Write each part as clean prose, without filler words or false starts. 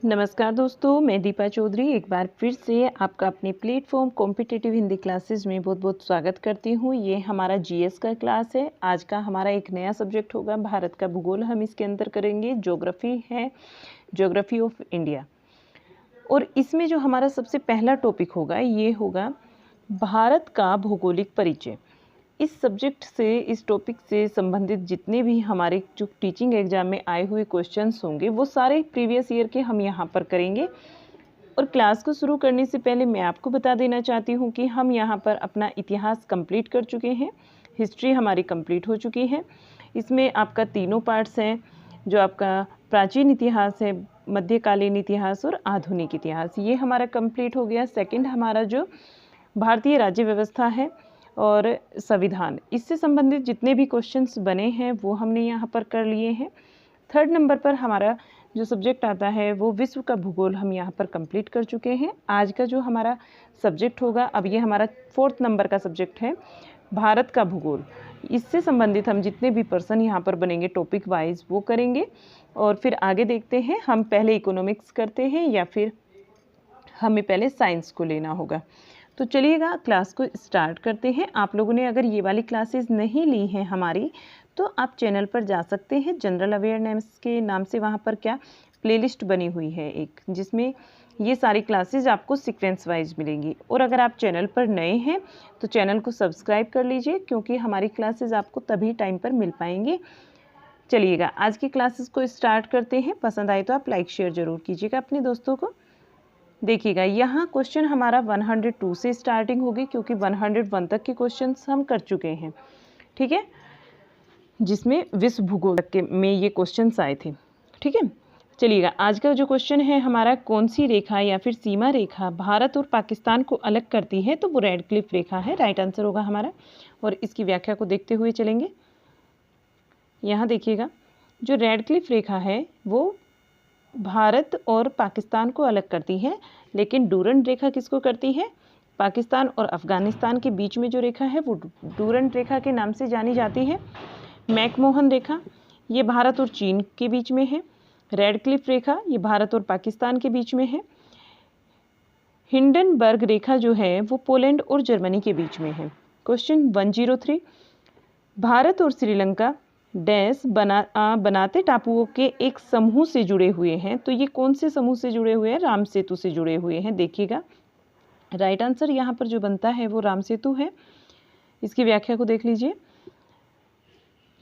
नमस्कार दोस्तों, मैं दीपा चौधरी एक बार फिर से आपका अपने प्लेटफॉर्म कॉम्पिटिटिव हिंदी क्लासेस में बहुत बहुत स्वागत करती हूँ। ये हमारा जीएस का क्लास है। आज का हमारा एक नया सब्जेक्ट होगा भारत का भूगोल। हम इसके अंदर करेंगे ज्योग्राफी है, ज्योग्राफी ऑफ इंडिया। और इसमें जो हमारा सबसे पहला टॉपिक होगा ये होगा भारत का भौगोलिक परिचय। इस सब्जेक्ट से, इस टॉपिक से संबंधित जितने भी हमारे जो टीचिंग एग्जाम में आए हुए क्वेश्चंस होंगे वो सारे प्रीवियस ईयर के हम यहाँ पर करेंगे। और क्लास को शुरू करने से पहले मैं आपको बता देना चाहती हूँ कि हम यहाँ पर अपना इतिहास कंप्लीट कर चुके हैं। हिस्ट्री हमारी कंप्लीट हो चुकी है। इसमें आपका तीनों पार्ट्स हैं, जो आपका प्राचीन इतिहास है, मध्यकालीन इतिहास और आधुनिक इतिहास, ये हमारा कंप्लीट हो गया। सेकंड हमारा जो भारतीय राज्य व्यवस्था है और संविधान, इससे संबंधित जितने भी क्वेश्चंस बने हैं वो हमने यहाँ पर कर लिए हैं। थर्ड नंबर पर हमारा जो सब्जेक्ट आता है वो विश्व का भूगोल हम यहाँ पर कंप्लीट कर चुके हैं। आज का जो हमारा सब्जेक्ट होगा, अब ये हमारा फोर्थ नंबर का सब्जेक्ट है, भारत का भूगोल। इससे संबंधित हम जितने भी पर्सन यहाँ पर बनेंगे टॉपिक वाइज वो करेंगे। और फिर आगे देखते हैं, हम पहले इकोनॉमिक्स करते हैं या फिर हमें पहले साइंस को लेना होगा। तो चलिएगा क्लास को स्टार्ट करते हैं। आप लोगों ने अगर ये वाली क्लासेस नहीं ली हैं हमारी, तो आप चैनल पर जा सकते हैं। जनरल अवेयरनेस के नाम से वहाँ पर क्या प्लेलिस्ट बनी हुई है एक, जिसमें ये सारी क्लासेस आपको सीक्वेंस वाइज मिलेंगी। और अगर आप चैनल पर नए हैं तो चैनल को सब्सक्राइब कर लीजिए, क्योंकि हमारी क्लासेस आपको तभी टाइम पर मिल पाएंगी। चलिएगा आज की क्लासेस को स्टार्ट करते हैं। पसंद आए तो आप लाइक शेयर ज़रूर कीजिएगा अपने दोस्तों को। देखिएगा यहाँ क्वेश्चन हमारा 102 से स्टार्टिंग होगी, क्योंकि 101 तक के क्वेश्चंस हम कर चुके हैं, ठीक है, जिसमें विश्व भूगोल के में ये क्वेश्चंस आए थे, ठीक है। चलिएगा आज का जो क्वेश्चन है हमारा, कौन सी रेखा या फिर सीमा रेखा भारत और पाकिस्तान को अलग करती है, तो वो रेड क्लिफ रेखा है। राइट आंसर होगा हमारा। और इसकी व्याख्या को देखते हुए चलेंगे। यहाँ देखिएगा, जो रेड क्लिफ रेखा है वो भारत और पाकिस्तान को अलग करती है, लेकिन डूरंड रेखा किसको करती है? पाकिस्तान और अफगानिस्तान के बीच में जो रेखा है वो डूरंड रेखा के नाम से जानी जाती है। मैकमोहन रेखा ये भारत और चीन के बीच में है। रेड क्लिफ रेखा ये भारत और पाकिस्तान के बीच में है। हिंडनबर्ग रेखा जो है वो पोलैंड और जर्मनी के बीच में है। क्वेश्चन 103, भारत और श्रीलंका डैश बनाते टापुओं के एक समूह से जुड़े हुए हैं, तो ये कौन से समूह से जुड़े हुए हैं? राम सेतु से जुड़े हुए हैं। देखिएगा राइट आंसर यहाँ पर जो बनता है वो राम सेतु है। इसकी व्याख्या को देख लीजिए।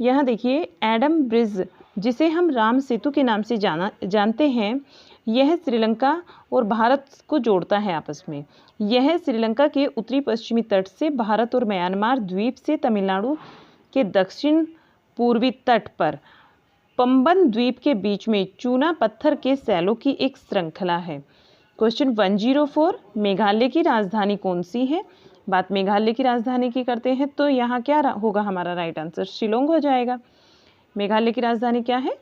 यहाँ देखिए, एडम ब्रिज जिसे हम राम सेतु के नाम से जानते हैं, यह श्रीलंका और भारत को जोड़ता है आपस में। यह श्रीलंका के उत्तरी पश्चिमी तट से भारत और म्यांमार द्वीप से तमिलनाडु के दक्षिण पूर्वी तट पर पंबन द्वीप के बीच में चूना पत्थर के सैलों की एक श्रृंखला है। क्वेश्चन 104, मेघालय की राजधानी कौन सी है? बात मेघालय की राजधानी की करते हैं तो यहाँ क्या होगा हमारा राइट आंसर? शिलोंग हो जाएगा। मेघालय की राजधानी क्या है?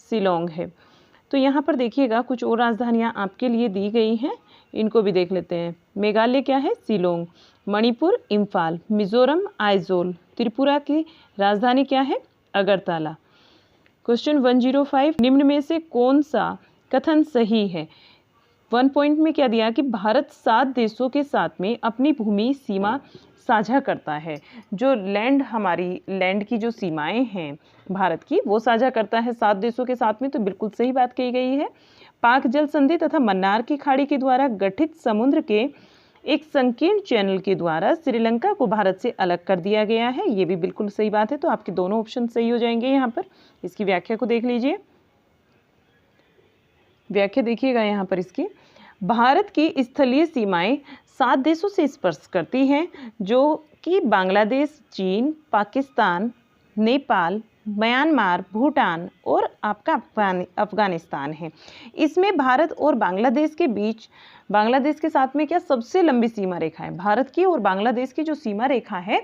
शिलोंग है। तो यहाँ पर देखिएगा कुछ और राजधानियाँ आपके लिए दी गई हैं, इनको भी देख लेते हैं। मेघालय क्या है? शिलोंग। मणिपुर इम्फाल। मिजोरम आइजोल। त्रिपुरा की राजधानी क्या है? अगरतला। क्वेश्चन 105, निम्न में से कौन सा कथन सही है? 1 पॉइंट में क्या दिया कि भारत 7 देशों के साथ में अपनी भूमि सीमा साझा करता है। जो हमारी लैंड की जो सीमाएं हैं भारत की, वो साझा करता है 7 देशों के साथ में, तो बिल्कुल सही बात कही गई है। पाक जल संधि तथा मन्नार की खाड़ी के द्वारा गठित समुद्र के एक संकीर्ण चैनल के द्वारा श्रीलंका को भारत से अलग कर दिया गया है, ये भी बिल्कुल सही बात है। तो आपके दोनों ऑप्शन सही हो जाएंगे यहाँ पर। इसकी व्याख्या को देख लीजिए। व्याख्या देखिएगा यहाँ पर इसकी, भारत की स्थलीय सीमाएं 7 देशों से स्पर्श करती हैं, जो कि बांग्लादेश, चीन, पाकिस्तान, नेपाल, म्यांमार, भूटान और आपका अफगानिस्तान है। इसमें भारत और बांग्लादेश के बीच, बांग्लादेश के साथ में क्या सबसे लंबी सीमा रेखा है? भारत की और बांग्लादेश की जो सीमा रेखा है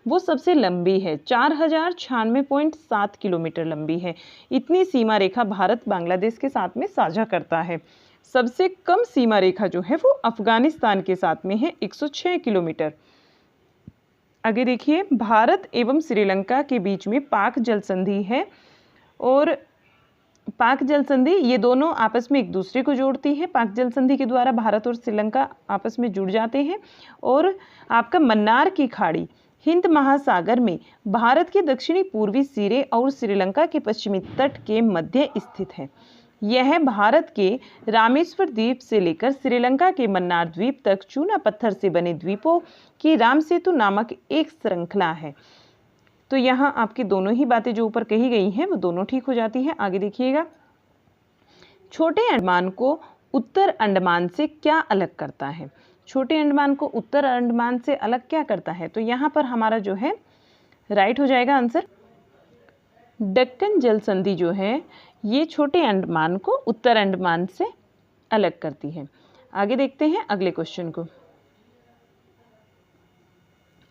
वो सबसे लंबी है, 4096.7 किलोमीटर लंबी है। इतनी सीमा रेखा भारत बांग्लादेश के साथ में साझा करता है। सबसे कम सीमा रेखा जो है वो अफगानिस्तान के साथ में है, 106 किलोमीटर। आगे देखिए, भारत एवं श्रीलंका के बीच में पाक जल संधि है और पाक जल संधि, ये दोनों आपस में एक दूसरे को जोड़ती है। पाक जल संधि के द्वारा भारत और श्रीलंका आपस में जुड़ जाते हैं। और आपका मन्नार की खाड़ी हिंद महासागर में भारत के दक्षिणी पूर्वी सिरे और श्रीलंका के पश्चिमी तट के मध्य स्थित है। यह भारत के रामेश्वर द्वीप से लेकर श्रीलंका के मन्नार द्वीप तक चूना पत्थर से बने द्वीपों की राम सेतु नामक एक श्रृंखला है। तो यहाँ आपकी दोनों ही बातें जो ऊपर कही गई हैं वो दोनों ठीक हो जाती हैं। आगे देखिएगा, छोटे अंडमान को उत्तर अंडमान से क्या अलग करता है? छोटे अंडमान को उत्तर अंडमान से अलग क्या करता है? तो यहाँ पर हमारा जो है राइट हो जाएगा आंसर, दक्कन जल संधि जो है ये छोटे अंडमान को उत्तर अंडमान से अलग करती है। आगे देखते हैं अगले क्वेश्चन को।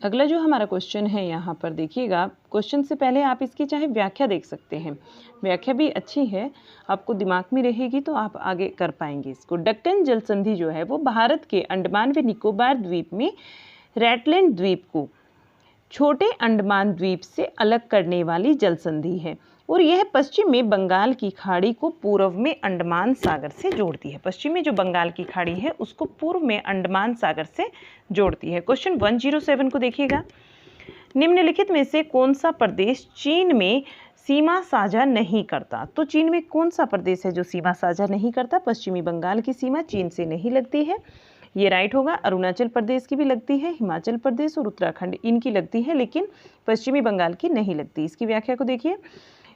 अगला जो हमारा क्वेश्चन है यहाँ पर देखिएगा, क्वेश्चन से पहले आप इसकी चाहे व्याख्या देख सकते हैं, व्याख्या भी अच्छी है, आपको दिमाग में रहेगी तो आप आगे कर पाएंगे इसको। दक्कन जल संधि जो है वो भारत के अंडमान व निकोबार द्वीप में रैटलैंड द्वीप को छोटे अंडमान द्वीप से अलग करने वाली जल संधि है और यह पश्चिम में बंगाल की खाड़ी को पूर्व में अंडमान सागर से जोड़ती है। पश्चिम में जो बंगाल की खाड़ी है उसको पूर्व में अंडमान सागर से जोड़ती है। क्वेश्चन 107 को देखिएगा, निम्नलिखित में से कौन सा प्रदेश चीन में सीमा साझा नहीं करता? तो चीन में कौन सा प्रदेश है जो सीमा साझा नहीं करता? पश्चिमी बंगाल की सीमा चीन से नहीं लगती है, ये राइट होगा। अरुणाचल प्रदेश की भी लगती है, हिमाचल प्रदेश और उत्तराखंड इनकी लगती है, लेकिन पश्चिमी बंगाल की नहीं लगती। इसकी व्याख्या को देखिए,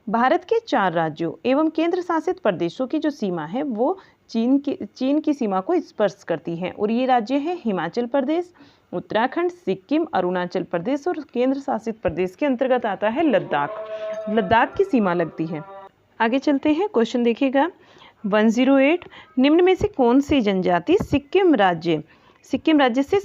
भारत के 4 राज्यों एवं केंद्र शासित प्रदेशों की जो सीमा है वो चीन की सीमा को स्पर्श करती है और ये राज्य है हिमाचल प्रदेश, उत्तराखंड, सिक्किम, अरुणाचल प्रदेश और केंद्र शासित प्रदेश के अंतर्गत आता है लद्दाख। लद्दाख की सीमा लगती है। आगे चलते हैं, क्वेश्चन देखिएगा 108, निम्न में से कौन सी जनजाति सिक्किम राज्य से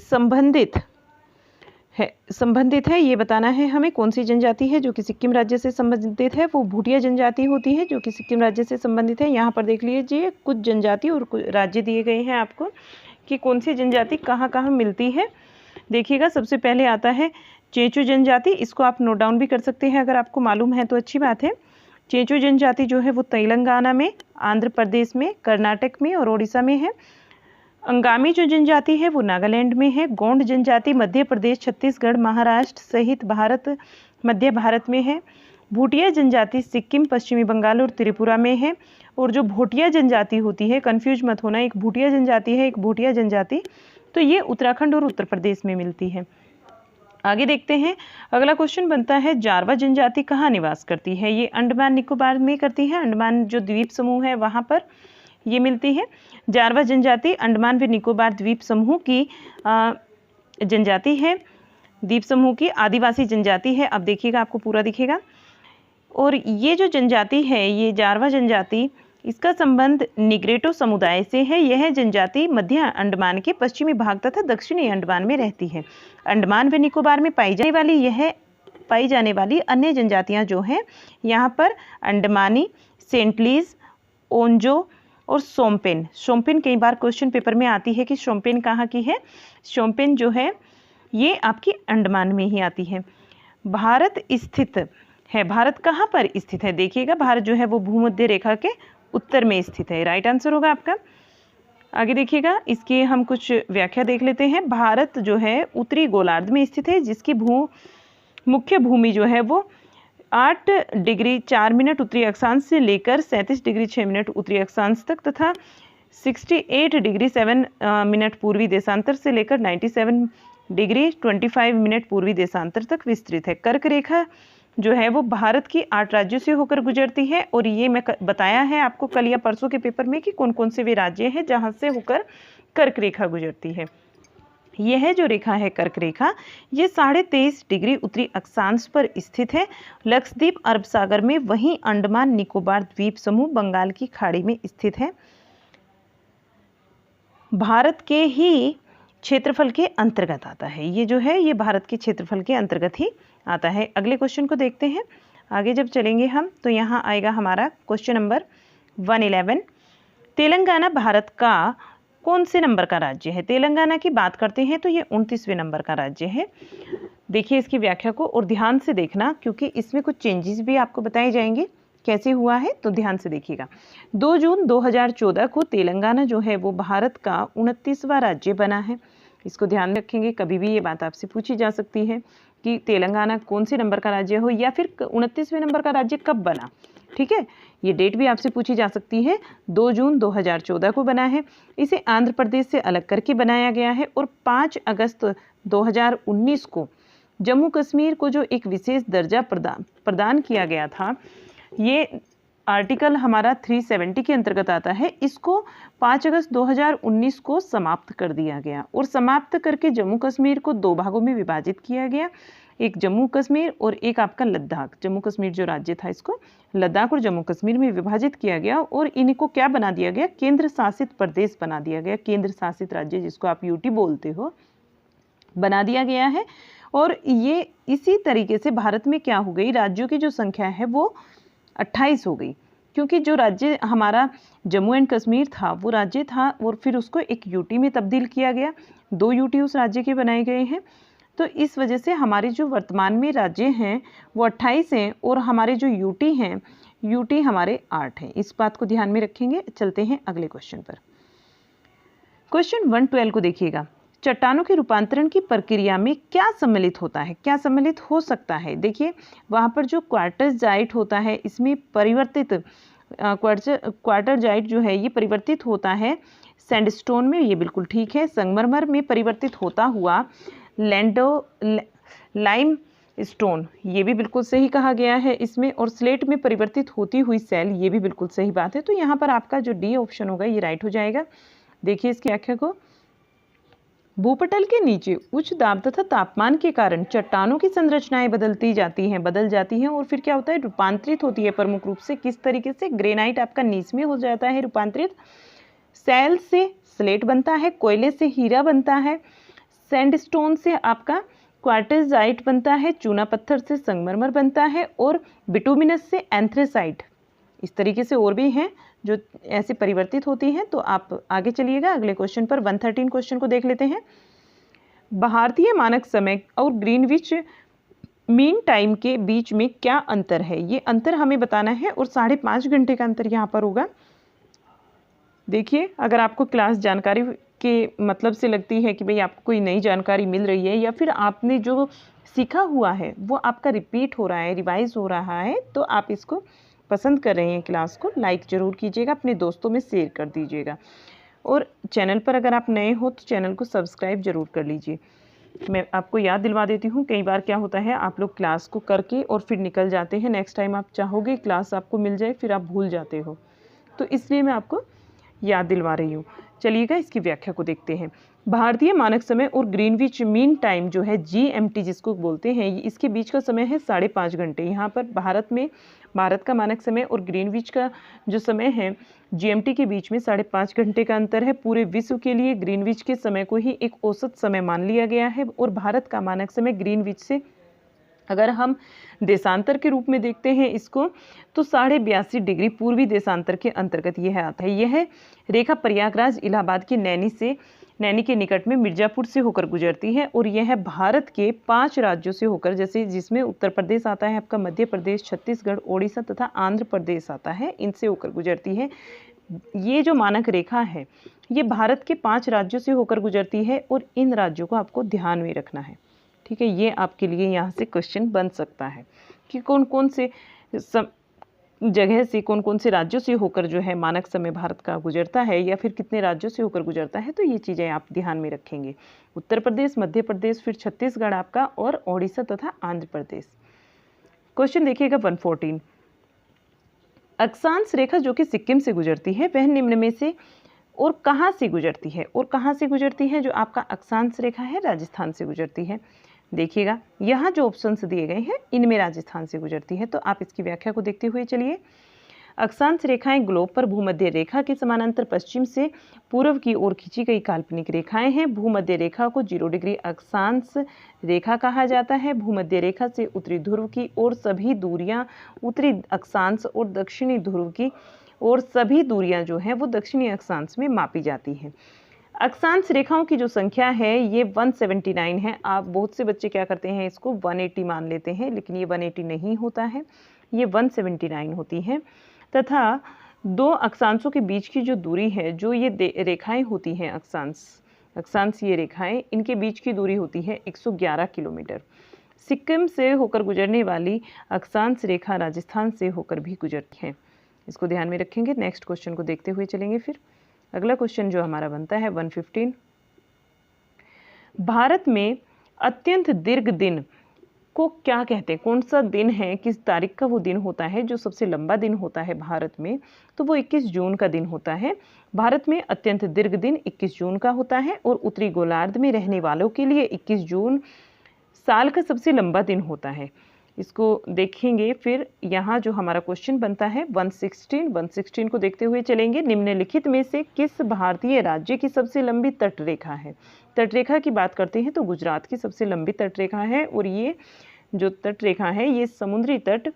संबंधित है, ये बताना है हमें कौन सी जनजाति है जो कि सिक्किम राज्य से संबंधित है। वो भूटिया जनजाति होती है जो कि सिक्किम राज्य से संबंधित है। यहाँ पर देख लीजिए कुछ जनजाति और कुछ राज्य दिए गए हैं आपको कि कौन सी जनजाति कहाँ कहाँ मिलती है। देखिएगा, सबसे पहले आता है चेंचू जनजाति, इसको आप नोट डाउन भी कर सकते हैं अगर आपको मालूम है तो अच्छी बात है। चेंचू जनजाति जो है वो तेलंगाना में, आंध्र प्रदेश में, कर्नाटक में और ओडिशा में है। अंगामी जो जनजाति है वो नागालैंड में है। गोंड जनजाति मध्य प्रदेश, छत्तीसगढ़, महाराष्ट्र सहित मध्य भारत में है। भूटिया जनजाति सिक्किम, पश्चिमी बंगाल और त्रिपुरा में है। और जो भोटिया जनजाति होती है, कंफ्यूज मत होना, एक भूटिया जनजाति है, एक भोटिया जनजाति, तो ये उत्तराखंड और उत्तर प्रदेश में मिलती है। आगे देखते हैं, अगला क्वेश्चन बनता है जारवा जनजाति कहाँ निवास करती है? ये अंडमान निकोबार में करती है, अंडमान जो द्वीप समूह है वहाँ पर ये मिलती है। जारवा जनजाति अंडमान व निकोबार द्वीप समूह की जनजाति है, द्वीप समूह की आदिवासी जनजाति है। अब देखिएगा आपको पूरा दिखेगा। और ये जो जनजाति है, ये जारवा जनजाति, इसका संबंध निग्रेटो समुदाय से है। यह जनजाति मध्य अंडमान के पश्चिमी भाग तथा दक्षिणी अंडमान में रहती है। अंडमान व निकोबार में पाई जाने वाली अन्य जनजातियां जो हैं यहाँ पर अंडमानी, सेंटलीज, ओंजो और शोम्पेन कई बार क्वेश्चन पेपर में आती है कि शोम्पेन कहाँ की है। शोम्पेन जो है ये आपकी अंडमान में ही आती है। भारत स्थित है, भारत कहाँ पर स्थित है? देखिएगा, भारत जो है वो भूमध्य रेखा के उत्तर में स्थित है, राइट आंसर होगा आपका। आगे देखिएगा, इसकी हम कुछ व्याख्या देख लेते हैं। भारत जो है उत्तरी गोलार्ध में स्थित है, जिसकी मुख्य भूमि जो है वो 8 डिग्री 4 मिनट उत्तरी अक्षांश से लेकर 37 डिग्री 6 मिनट उत्तरी अक्षांश तक तथा 68 डिग्री 7 मिनट पूर्वी देशांतर से लेकर 97 डिग्री 25 मिनट पूर्वी देशांतर तक विस्तृत है। कर्क रेखा जो है वो भारत की 8 राज्यों से होकर गुजरती है और ये मैं बताया है आपको कल या परसों के पेपर में कि कौन कौन से वे राज्य हैं जहाँ से होकर कर्क रेखा गुजरती है। यह जो रेखा है कर्क रेखा, ये 23.5 डिग्री उत्तरी अक्षांश पर स्थित है, लक्षद्वीप अरब सागर में, वहीं अंडमान निकोबार द्वीप समूह बंगाल की खाड़ी में स्थित है। भारत के ही क्षेत्रफल के अंतर्गत आता है, ये जो है ये भारत के क्षेत्रफल के अंतर्गत ही आता है। अगले क्वेश्चन को देखते हैं। आगे जब चलेंगे हम तो यहाँ आएगा हमारा क्वेश्चन नंबर 111। तेलंगाना भारत का कौन से नंबर का राज्य है? तेलंगाना की बात करते हैं तो ये 29वें नंबर का राज्य है। देखिए इसकी व्याख्या को और ध्यान से देखना, क्योंकि इसमें कुछ चेंजेस भी आपको बताए जाएंगे कैसे हुआ है तो ध्यान से देखिएगा। 2 जून 2014 को तेलंगाना जो है वो भारत का 29वां राज्य बना है। इसको ध्यान में रखेंगे, कभी भी ये बात आपसे पूछी जा सकती है कि तेलंगाना कौन से नंबर का राज्य हो या फिर 29वें नंबर का राज्य कब बना। ठीक है, ये डेट भी आपसे पूछी जा सकती है। 2 जून 2014 को बना है। इसे आंध्र प्रदेश से अलग करके बनाया गया है और 5 अगस्त 2019 को जम्मू कश्मीर को जो एक विशेष दर्जा प्रदान किया गया था, ये आर्टिकल हमारा 370 के अंतर्गत आता है। इसको 5 अगस्त 2019 को समाप्त कर दिया गया और समाप्त करके जम्मू कश्मीर को 2 भागों में विभाजित किया गया, एक जम्मू कश्मीर और एक आपका लद्दाख। जम्मू कश्मीर जो राज्य था इसको लद्दाख और जम्मू कश्मीर में विभाजित किया गया और इनको क्या बना दिया गया, केंद्र शासित प्रदेश बना दिया गया, केंद्र शासित राज्य जिसको आप यूटी बोलते हो, बना दिया गया है। और ये इसी तरीके से भारत में क्या हो गई, राज्यों की जो संख्या है वो 28 हो गई, क्योंकि जो राज्य हमारा जम्मू एंड कश्मीर था वो राज्य था और फिर उसको एक यूटी में तब्दील किया गया, 2 यूटी उस राज्य के बनाए गए हैं। तो इस वजह से हमारे जो वर्तमान में राज्य हैं वो 28 हैं और हमारे जो यूटी हैं, यूटी हमारे 8 हैं। इस बात को ध्यान में रखेंगे। चलते हैं अगले क्वेश्चन पर। क्वेश्चन 112 को देखिएगा। चट्टानों के रूपांतरण की प्रक्रिया में क्या सम्मिलित होता है, क्या सम्मिलित हो सकता है। देखिए वहाँ पर जो क्वार्टरजाइट होता है, इसमें परिवर्तित क्वार्टरजाइट जो है ये परिवर्तित होता है सैंडस्टोन में, ये बिल्कुल ठीक है। संगमरमर में परिवर्तित होता हुआ लाइम स्टोन, ये भी बिल्कुल सही कहा गया है इसमें। और स्लेट में परिवर्तित होती हुई सेल, ये भी बिल्कुल सही बात है। तो यहाँ पर आपका जो डी ऑप्शन होगा ये राइट हो जाएगा। देखिए इसकी व्याख्या को। भूपटल के नीचे उच्च दाब तथा तापमान के कारण चट्टानों की संरचनाएं बदल जाती हैं और फिर क्या होता है, रूपांतरित होती है। प्रमुख रूप से किस तरीके से, ग्रेनाइट आपका नीच में हो जाता है रूपांतरित, सेल से स्लेट बनता है, कोयले से हीरा बनता है, सैंडस्टोन से आपका क्वार्टरजाइट बनता है, चूना पत्थर से संगमरमर बनता है और बिटुमिनस से एंथ्रेसाइट। इस तरीके से और भी हैं जो ऐसे परिवर्तित होती हैं। तो आप आगे चलिएगा अगले क्वेश्चन पर। 113 क्वेश्चन को देख लेते हैं। भारतीय मानक समय और ग्रीनविच मीन टाइम के बीच में क्या अंतर है, ये अंतर हमें बताना है और 5.5 घंटे का अंतर यहाँ पर होगा। देखिए अगर आपको क्लास जानकारी के मतलब से लगती है कि भाई आपको कोई नई जानकारी मिल रही है या फिर आपने जो सीखा हुआ है वो आपका रिपीट हो रहा है, रिवाइज हो रहा है, तो आप इसको पसंद कर रहे हैं क्लास को, लाइक ज़रूर कीजिएगा, अपने दोस्तों में शेयर कर दीजिएगा। और चैनल पर अगर आप नए हो तो चैनल को सब्सक्राइब जरूर कर लीजिए। मैं आपको याद दिलवा देती हूँ, कई बार क्या होता है आप लोग क्लास को करके और फिर निकल जाते हैं, नेक्स्ट टाइम आप चाहोगे क्लास आपको मिल जाए फिर आप भूल जाते हो, तो इसलिए मैं आपको याद दिलवा रही हूँ। चलिएगा इसकी व्याख्या को देखते हैं। भारतीय मानक समय और ग्रीनविच मीन टाइम जो है GMT जिसको बोलते हैं, इसके बीच का समय है 5.5 घंटे। यहाँ पर भारत का मानक समय और ग्रीनविच का जो समय है GMT के बीच में 5.5 घंटे का अंतर है। पूरे विश्व के लिए ग्रीनविच के समय को ही एक औसत समय मान लिया गया है और भारत का मानक समय ग्रीनविच से अगर हम देशांतर के रूप में देखते हैं इसको तो 82.5 डिग्री पूर्वी देशांतर के अंतर्गत यह आता है। यह रेखा प्रयागराज इलाहाबाद के नैनी के निकट में मिर्जापुर से होकर गुजरती है और यह भारत के 5 राज्यों से होकर, जैसे जिसमें उत्तर प्रदेश आता है आपका, मध्य प्रदेश, छत्तीसगढ़, ओडिशा तथा आंध्र प्रदेश आता है, इनसे होकर गुजरती है। ये जो मानक रेखा है ये भारत के 5 राज्यों से होकर गुजरती है और इन राज्यों को आपको ध्यान में रखना है। ठीक है, ये आपके लिए यहाँ से क्वेश्चन बन सकता है कि कौन कौन से जगह से, कौन कौन से राज्यों से होकर जो है मानक समय भारत का गुजरता है या फिर कितने राज्यों से होकर गुजरता है। तो ये चीज़ें आप ध्यान में रखेंगे। उत्तर प्रदेश, मध्य प्रदेश, फिर छत्तीसगढ़ आपका और ओडिशा तथा आंध्र प्रदेश। क्वेश्चन देखिएगा 114। अक्षांश रेखा जो कि सिक्किम से गुजरती है वह निम्न में से और कहाँ से गुजरती है, और कहाँ से गुजरती है जो आपका अक्षांश रेखा है राजस्थान से गुजरती है। देखिएगा यहाँ जो ऑप्शंस दिए गए हैं इनमें राजस्थान से गुजरती है। तो आप इसकी व्याख्या को देखते हुए चलिए। अक्षांश रेखाएं ग्लोब पर भूमध्य रेखा के समानांतर पश्चिम से पूर्व की ओर खींची गई काल्पनिक रेखाएं हैं। भूमध्य रेखा को 0 डिग्री अक्षांश रेखा कहा जाता है। भूमध्य रेखा से उत्तरी ध्रुव की ओर सभी दूरियां उत्तरी अक्षांश और दक्षिणी ध्रुव की और सभी दूरियां जो हैं वो दक्षिणी अक्षांश में मापी जाती हैं। अक्षांश रेखाओं की जो संख्या है ये 179 है। आप बहुत से बच्चे क्या करते हैं इसको 180 मान लेते हैं, लेकिन ये 180 नहीं होता है। ये 179 होती है, तथा दो अक्षांशों के बीच की जो दूरी है, जो ये रेखाएं होती हैं अक्षांश ये रेखाएं, इनके बीच की दूरी होती है 111 किलोमीटर। सिक्किम से होकर गुजरने वाली अक्षांश रेखा राजस्थान से होकर भी गुजरती है। इसको ध्यान में रखेंगे। नेक्स्ट क्वेश्चन को देखते हुए चलेंगे। फिर अगला क्वेश्चन जो हमारा बनता है 115, भारत में अत्यंत दीर्घ दिन को क्या कहते हैं? कौन सा दिन है, किस तारीख का वो दिन होता है जो सबसे लंबा दिन होता है भारत में? तो वो 21 जून का दिन होता है। भारत में अत्यंत दीर्घ दिन 21 जून का होता है और उत्तरी गोलार्ध में रहने वालों के लिए 21 जून साल का सबसे लंबा दिन होता है। इसको देखेंगे। फिर यहाँ जो हमारा क्वेश्चन बनता है 116 को देखते हुए चलेंगे। निम्नलिखित में से किस भारतीय राज्य की सबसे लंबी तटरेखा है? तटरेखा की बात करते हैं तो गुजरात की सबसे लंबी तटरेखा है, और ये जो तटरेखा है ये समुद्री तट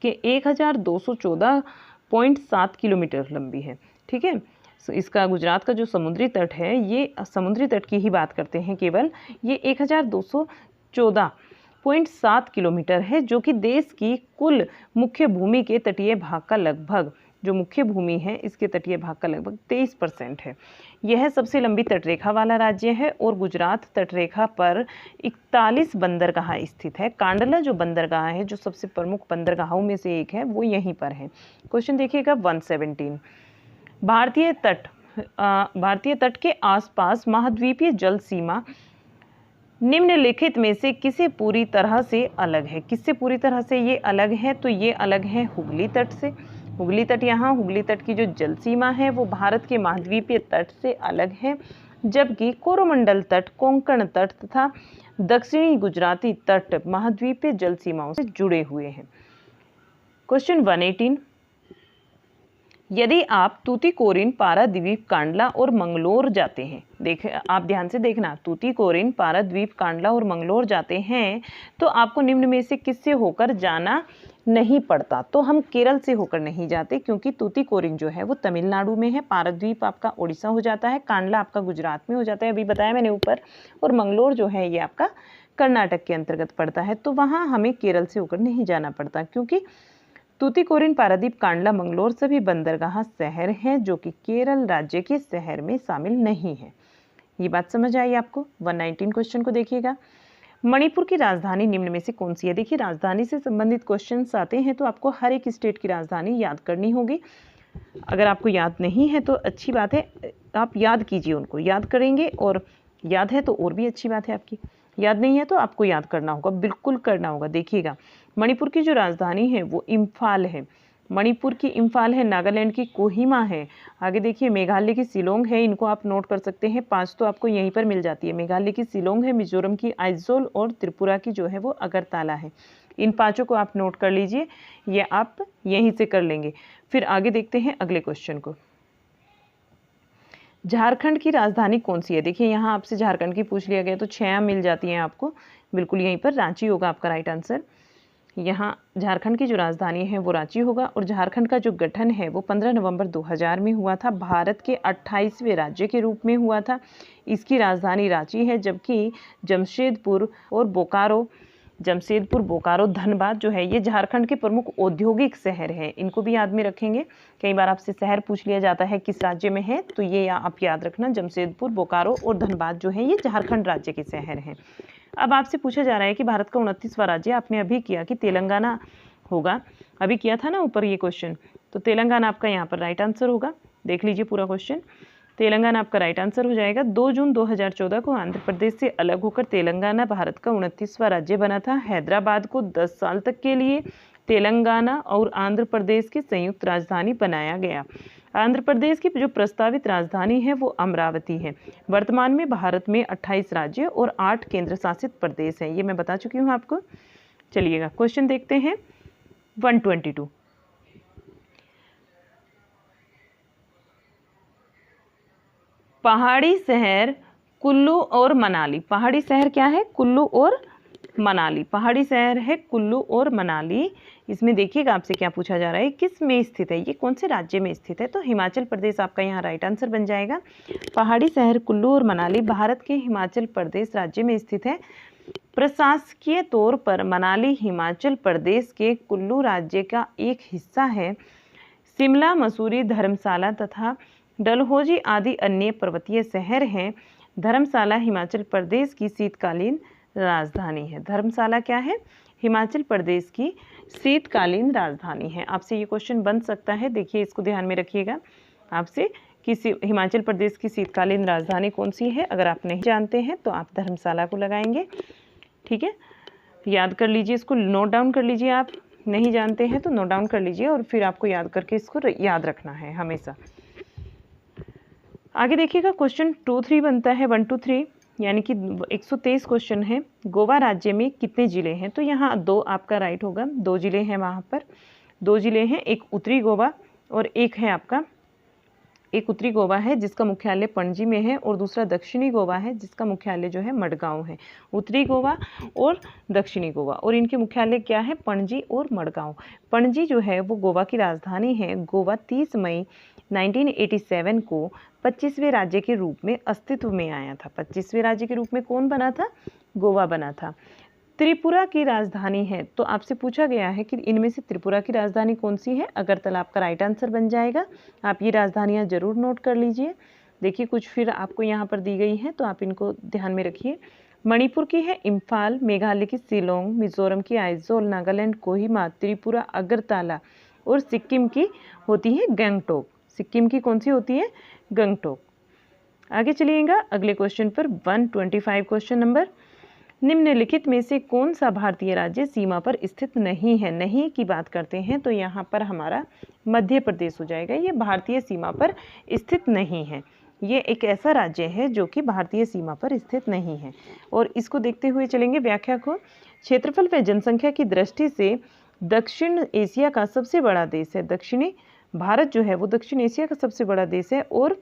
के 1214.7 किलोमीटर लंबी है। ठीक है, इसका गुजरात का जो समुद्री तट है, ये समुद्री तट की ही बात करते हैं केवल, ये 1214.7 किलोमीटर है, जो कि देश की कुल मुख्य भूमि के तटीय भाग का लगभग, जो मुख्य भूमि है इसके तटीय भाग का लगभग 23% है। यह सबसे लंबी तटरेखा वाला राज्य है और गुजरात तटरेखा पर 41 बंदरगाह स्थित है। कांडला जो बंदरगाह है, जो सबसे प्रमुख बंदरगाहों में से एक है, वो यहीं पर है। क्वेश्चन देखिएगा 117, भारतीय तट के आसपास महाद्वीपीय जल सीमा निम्नलिखित में से किसे पूरी तरह से अलग है? किससे पूरी तरह से ये अलग है? तो ये अलग है हुगली तट से। हुगली तट, यहाँ हुगली तट की जो जल सीमा है वो भारत के महाद्वीपीय तट से अलग है, जबकि कोरोमंडल तट, कोंकण तट तथा दक्षिणी गुजराती तट महाद्वीपीय जल सीमाओं से जुड़े हुए हैं। क्वेश्चन 118, यदि आप तूतीकोरिन, पारादीप, कांडला और मंगलोर जाते हैं, आप ध्यान से देखना, तूतीकोरिन, पारादीप, कांडला और मंगलोर जाते हैं तो आपको निम्न में से किससे होकर जाना नहीं पड़ता? तो हम केरल से होकर नहीं जाते, क्योंकि तूतीकोरिन जो है वो तमिलनाडु में है, पारादीप आपका उड़ीसा हो जाता है, कांडला आपका गुजरात में हो जाता है, अभी बताया मैंने ऊपर, और मंगलोर जो है ये आपका कर्नाटक के अंतर्गत पड़ता है। तो वहाँ हमें केरल से होकर नहीं जाना पड़ता, क्योंकि तूतीकोरिन, पारादीप, कांडला, मंगलोर सभी बंदरगाह शहर हैं जो कि केरल राज्य के शहर में शामिल नहीं है। ये बात समझ आई आपको? 119 क्वेश्चन को देखिएगा। मणिपुर की राजधानी निम्न में से कौन सी है? देखिए, राजधानी से संबंधित क्वेश्चंस आते हैं तो आपको हर एक स्टेट की राजधानी याद करनी होगी। अगर आपको याद नहीं है तो अच्छी बात है, आप याद कीजिए, उनको याद करेंगे, और याद है तो और भी अच्छी बात है आपकी। याद नहीं है तो आपको याद करना होगा, बिल्कुल करना होगा। देखिएगा, मणिपुर की जो राजधानी है वो इम्फाल है। मणिपुर की इम्फाल है, नागालैंड की कोहिमा है, आगे देखिए मेघालय की शिलोंग है, इनको आप नोट कर सकते हैं, 5 तो आपको यहीं पर मिल जाती है। मेघालय की शिलोंग है, मिजोरम की आइजोल और त्रिपुरा की जो है वो अगरतला है। इन 5 को आप नोट कर लीजिए, ये आप यहीं से कर लेंगे। फिर आगे देखते हैं अगले क्वेश्चन को। झारखंड की राजधानी कौन सी है? देखिए, यहाँ आपसे झारखंड की पूछ लिया गया तो 6 मिल जाती हैं आपको, बिल्कुल यहीं पर रांची होगा आपका राइट आंसर। यहाँ झारखंड की जो राजधानी है वो रांची होगा, और झारखंड का जो गठन है वो 15 नवंबर 2000 में हुआ था, भारत के 28वें राज्य के रूप में हुआ था। इसकी राजधानी रांची है, जबकि जमशेदपुर, बोकारो, धनबाद जो है ये झारखंड के प्रमुख औद्योगिक शहर हैं। इनको भी याद में रखेंगे, कई बार आपसे शहर पूछ लिया जाता है किस राज्य में है, तो ये आप याद रखना, जमशेदपुर, बोकारो और धनबाद जो है ये झारखंड राज्य के शहर हैं। अब आपसे पूछा जा रहा है कि भारत का 29वां राज्य, आपने अभी किया कि तेलंगाना होगा, अभी किया था ना ऊपर ये क्वेश्चन, तो तेलंगाना आपका यहाँ पर राइट आंसर होगा। देख लीजिए पूरा क्वेश्चन, तेलंगाना आपका राइट आंसर हो जाएगा। 2 जून 2014 को आंध्र प्रदेश से अलग होकर तेलंगाना भारत का 29वां राज्य बना था। हैदराबाद को 10 साल तक के लिए तेलंगाना और आंध्र प्रदेश की संयुक्त राजधानी बनाया गया। आंध्र प्रदेश की जो प्रस्तावित राजधानी है वो अमरावती है। वर्तमान में भारत में 28 राज्य और 8 केंद्र शासित प्रदेश हैं, ये मैं बता चुकी हूँ आपको। चलिएगा क्वेश्चन देखते हैं 122। पहाड़ी शहर कुल्लू और मनाली, पहाड़ी शहर क्या है? कुल्लू और मनाली, पहाड़ी शहर है कुल्लू और मनाली। इसमें देखिएगा आपसे क्या पूछा जा रहा है, किस में स्थित है, ये कौन से राज्य में स्थित है? तो हिमाचल प्रदेश आपका यहाँ राइट आंसर बन जाएगा। पहाड़ी शहर कुल्लू और मनाली भारत के हिमाचल प्रदेश राज्य में स्थित है। प्रशासकीय तौर पर मनाली हिमाचल प्रदेश के कुल्लू राज्य का एक हिस्सा है। शिमला, मसूरी, धर्मशाला तथा डलहौजी आदि अन्य पर्वतीय शहर हैं। धर्मशाला हिमाचल प्रदेश की शीतकालीन राजधानी है। धर्मशाला क्या है? हिमाचल प्रदेश की शीतकालीन राजधानी है। आपसे ये क्वेश्चन बन सकता है, देखिए इसको ध्यान में रखिएगा आपसे कि हिमाचल प्रदेश की शीतकालीन राजधानी कौन सी है। अगर आप नहीं जानते हैं तो आप धर्मशाला को लगाएंगे, ठीक है। याद कर लीजिए, इसको नोट डाउन कर लीजिए। आप नहीं जानते हैं तो नोट डाउन कर लीजिए और फिर आपको याद करके इसको याद रखना है हमेशा। आगे देखिएगा, क्वेश्चन 2-3 बनता है, 1 2 3 यानी कि 123 क्वेश्चन है। गोवा राज्य में कितने जिले हैं? तो यहाँ 2 आपका राइट होगा, 2 जिले हैं वहाँ पर, 2 जिले हैं। एक उत्तरी गोवा और एक है आपका, एक उत्तरी गोवा है जिसका मुख्यालय पणजी में है और दूसरा दक्षिणी गोवा है जिसका मुख्यालय जो है मडगांव है। उत्तरी गोवा और दक्षिणी गोवा, और इनके मुख्यालय क्या है? पणजी और मडगांव। पणजी जो है वो गोवा की राजधानी है। गोवा 30 मई 1987 को 25वें राज्य के रूप में अस्तित्व में आया था। 25वें राज्य के रूप में कौन बना था? गोवा बना था। त्रिपुरा की राजधानी है, तो आपसे पूछा गया है कि इनमें से त्रिपुरा की राजधानी कौन सी है? अगरतला आपका राइट आंसर बन जाएगा। आप ये राजधानियां जरूर नोट कर लीजिए। देखिए कुछ फिर आपको यहाँ पर दी गई हैं तो आप इनको ध्यान में रखिए। मणिपुर की है इम्फाल, मेघालय की शिलोंग, मिजोरम की आइजोल, नागालैंड कोहिमा, त्रिपुरा अगरतला और सिक्किम की होती है गंगटोक। सिक्किम की कौन सी होती है? गंगटोक। आगे चलिएगा अगले क्वेश्चन पर, 125 क्वेश्चन नंबर। निम्नलिखित में से कौन सा भारतीय राज्य सीमा पर स्थित नहीं है? नहीं की बात करते हैं तो यहाँ पर हमारा मध्य प्रदेश हो जाएगा। ये भारतीय सीमा पर स्थित नहीं है। ये एक ऐसा राज्य है जो कि भारतीय सीमा पर स्थित नहीं है। और इसको देखते हुए चलेंगे व्याख्या को। क्षेत्रफल व जनसंख्या की दृष्टि से दक्षिण एशिया का सबसे बड़ा देश है। दक्षिणी भारत जो है वो दक्षिण एशिया का सबसे बड़ा देश है और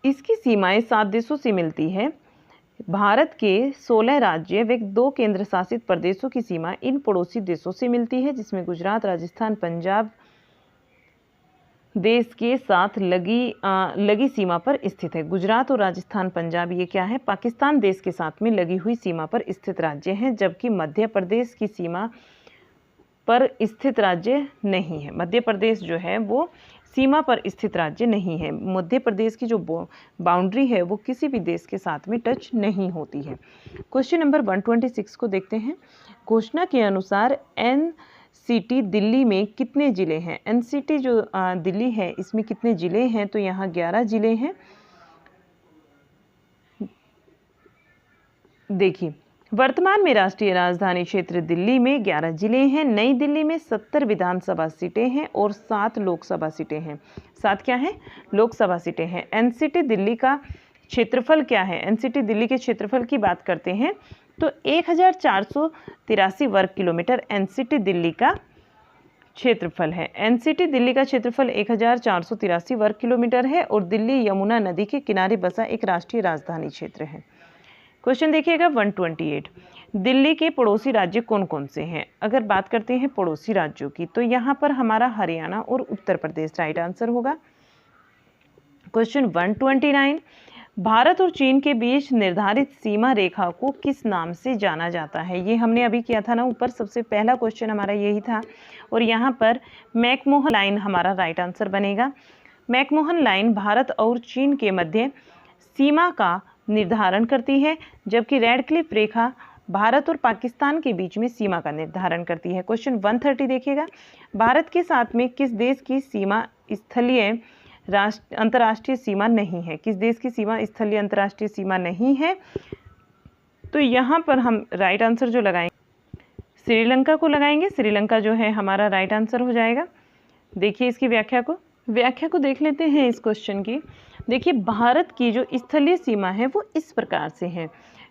इसकी सीमाएं 7 देशों से मिलती है। भारत के 16 राज्य व 2 केंद्र शासित प्रदेशों की सीमा इन पड़ोसी देशों से मिलती है, जिसमें गुजरात, राजस्थान, पंजाब देश के साथ लगी सीमा पर स्थित है। गुजरात और राजस्थान, पंजाब ये क्या है? पाकिस्तान देश के साथ में लगी हुई सीमा पर स्थित राज्य हैं, जबकि मध्य प्रदेश की सीमा पर स्थित राज्य नहीं है। मध्य प्रदेश जो है वो सीमा पर स्थित राज्य नहीं है। मध्य प्रदेश की जो बाउंड्री है वो किसी भी देश के साथ में टच नहीं होती है। क्वेश्चन नंबर 126 को देखते हैं। घोषणा के अनुसार एनसीटी दिल्ली में कितने जिले हैं? एनसीटी जो दिल्ली है इसमें कितने जिले हैं? तो यहाँ 11 जिले हैं। देखिए, वर्तमान में राष्ट्रीय राजधानी क्षेत्र दिल्ली में 11 जिले हैं। नई दिल्ली में 70 विधानसभा सीटें हैं और 7 लोकसभा सीटें हैं। 7 क्या हैं? लोकसभा सीटें हैं। एनसीटी दिल्ली का क्षेत्रफल क्या है? एनसीटी दिल्ली के क्षेत्रफल की बात करते हैं तो 1483 वर्ग किलोमीटर एनसीटी दिल्ली का क्षेत्रफल है। एनसीटी दिल्ली का क्षेत्रफल 1483 वर्ग किलोमीटर है और दिल्ली यमुना नदी के किनारे बसा एक राष्ट्रीय राजधानी क्षेत्र है। क्वेश्चन देखिएगा 128। दिल्ली के पड़ोसी राज्य कौन कौन से हैं? अगर बात करते हैं पड़ोसी राज्यों की तो यहाँ पर हमारा हरियाणा और उत्तर प्रदेश राइट आंसर होगा। क्वेश्चन 129। भारत और चीन के बीच निर्धारित सीमा रेखा को किस नाम से जाना जाता है? ये हमने अभी किया था ना ऊपर, सबसे पहला क्वेश्चन हमारा यही था। और यहाँ पर मैकमोहन लाइन हमारा राइट आंसर बनेगा। मैकमोहन लाइन भारत और चीन के मध्य सीमा का निर्धारण करती है, जबकि रेड क्लिफ रेखा भारत और पाकिस्तान के बीच में सीमा का निर्धारण करती है। क्वेश्चन 130 देखिएगा। भारत के साथ में किस देश की सीमा स्थलीय अंतर्राष्ट्रीय सीमा नहीं है? किस देश की सीमा स्थलीय अंतर्राष्ट्रीय सीमा नहीं है? तो यहाँ पर हम राइट आंसर जो लगाएंगे श्रीलंका को लगाएंगे। श्रीलंका जो है हमारा राइट आंसर हो जाएगा। देखिए इसकी व्याख्या को देख लेते हैं इस क्वेश्चन की। देखिए, भारत की जो स्थलीय सीमा है वो इस प्रकार से है।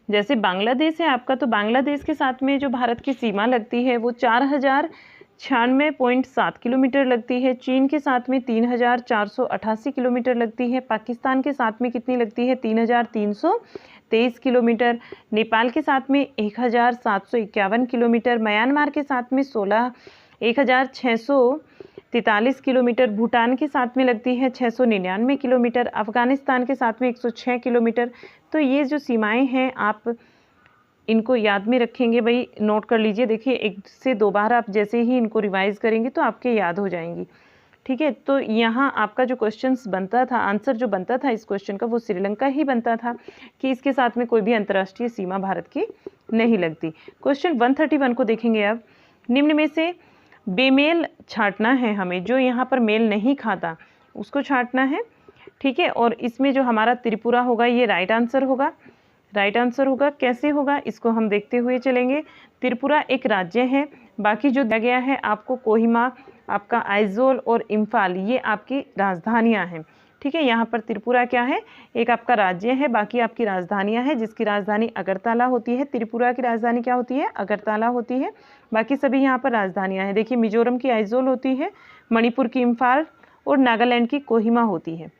जैसे बांग्लादेश है आपका, तो बांग्लादेश के साथ में जो भारत की सीमा लगती है वो 4096.7 किलोमीटर लगती है। चीन के साथ में 3488 किलोमीटर लगती है। पाकिस्तान के साथ में कितनी लगती है? 3323 किलोमीटर। नेपाल के साथ में 1751 किलोमीटर। म्यांमार के साथ में 1643 किलोमीटर। भूटान के साथ में लगती है 699 किलोमीटर। अफगानिस्तान के साथ में 106 किलोमीटर। तो ये जो सीमाएं हैं आप इनको याद में रखेंगे, भाई नोट कर लीजिए। देखिए 1 से 2 बार आप जैसे ही इनको रिवाइज करेंगे तो आपके याद हो जाएंगी। ठीक है, तो यहाँ आपका जो क्वेश्चंस बनता था, आंसर जो बनता था इस क्वेश्चन का वो श्रीलंका ही बनता था कि इसके साथ में कोई भी अंतर्राष्ट्रीय सीमा भारत की नहीं लगती। क्वेश्चन 131 को देखेंगे अब। निम्न में से बेमेल छांटना है हमें, जो यहाँ पर मेल नहीं खाता उसको छांटना है। ठीक है, और इसमें जो हमारा त्रिपुरा होगा ये राइट आंसर होगा। राइट आंसर होगा, कैसे होगा इसको हम देखते हुए चलेंगे। त्रिपुरा एक राज्य है, बाकी जो दिया गया है आपको कोहिमा, आपका आइजोल और इम्फाल ये आपकी राजधानियां हैं। ठीक है, यहाँ पर त्रिपुरा क्या है, एक आपका राज्य है, बाकी आपकी राजधानियां हैं, जिसकी राजधानी अगरतला होती है। त्रिपुरा की राजधानी क्या होती है, अगरतला होती है। बाकी सभी यहाँ पर राजधानियां हैं। देखिए मिजोरम की आइजोल होती है, मणिपुर की इम्फाल और नागालैंड की कोहिमा होती है।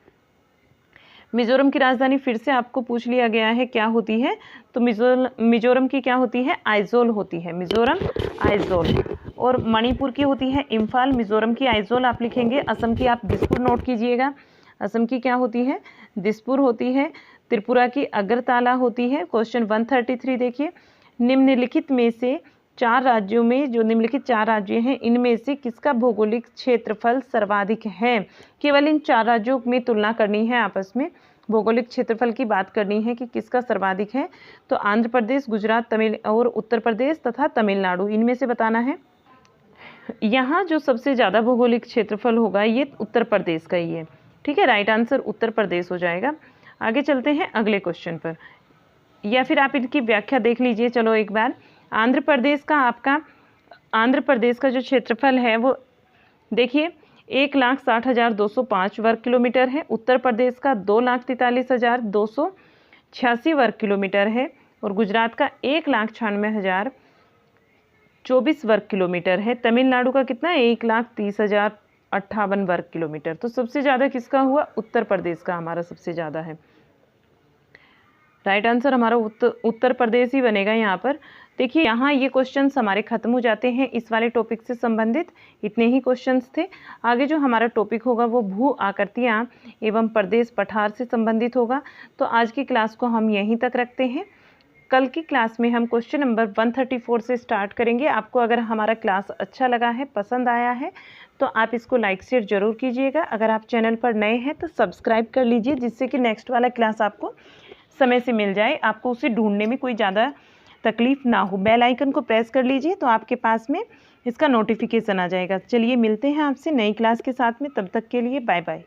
मिजोरम की राजधानी फिर से आपको पूछ लिया गया है क्या होती है, तो मिजोरम की क्या होती है, आइजोल होती है, मिजोरम आइजोल। और मणिपुर की होती है इम्फाल, मिजोरम की आइजोल आप लिखेंगे। असम की आप दिसपुर नोट कीजिएगा, असम की क्या होती है, दिसपुर होती है। त्रिपुरा की अगरतला होती है। क्वेश्चन 133 देखिए, निम्नलिखित में से 4 राज्यों में, जो निम्नलिखित 4 राज्य हैं इनमें से किसका भौगोलिक क्षेत्रफल सर्वाधिक है। केवल इन 4 राज्यों में तुलना करनी है, आपस में भौगोलिक क्षेत्रफल की बात करनी है कि किसका सर्वाधिक है। तो आंध्र प्रदेश, गुजरात, तमिल और उत्तर प्रदेश तथा तमिलनाडु, इनमें से बताना है। यहाँ जो सबसे ज़्यादा भौगोलिक क्षेत्रफल होगा ये उत्तर प्रदेश का ही है। ठीक है, राइट आंसर उत्तर प्रदेश हो जाएगा। आगे चलते हैं अगले क्वेश्चन पर, या फिर आप इनकी व्याख्या देख लीजिए। चलो एक बार, आंध्र प्रदेश का जो क्षेत्रफल है वो देखिए 1,60,205 वर्ग किलोमीटर है। उत्तर प्रदेश का 2,43,286 वर्ग किलोमीटर है। और गुजरात का 1,96,024 वर्ग किलोमीटर है। तमिलनाडु का कितना है, 1,30,058 वर्ग किलोमीटर। तो सबसे ज़्यादा किसका हुआ, उत्तर प्रदेश का हमारा सबसे ज़्यादा है। राइट आंसर हमारा उत्तर प्रदेश ही बनेगा यहाँ पर। देखिए यहाँ ये क्वेश्चंस हमारे खत्म हो जाते हैं इस वाले टॉपिक से संबंधित। इतने ही क्वेश्चंस थे। आगे जो हमारा टॉपिक होगा वो भू आकृतियाँ एवं प्रदेश पठार से संबंधित होगा। तो आज की क्लास को हम यहीं तक रखते हैं। कल की क्लास में हम क्वेश्चन नंबर 134 से स्टार्ट करेंगे। आपको अगर हमारा क्लास अच्छा लगा है, पसंद आया है, तो आप इसको लाइक शेयर जरूर कीजिएगा। अगर आप चैनल पर नए हैं तो सब्सक्राइब कर लीजिए, जिससे कि नेक्स्ट वाला क्लास आपको समय से मिल जाए, आपको उसे ढूंढने में कोई ज़्यादा तकलीफ ना हो। बेल आइकन को प्रेस कर लीजिए तो आपके पास में इसका नोटिफिकेशन आ जाएगा। चलिए मिलते हैं आपसे नई क्लास के साथ में, तब तक के लिए बाय बाय।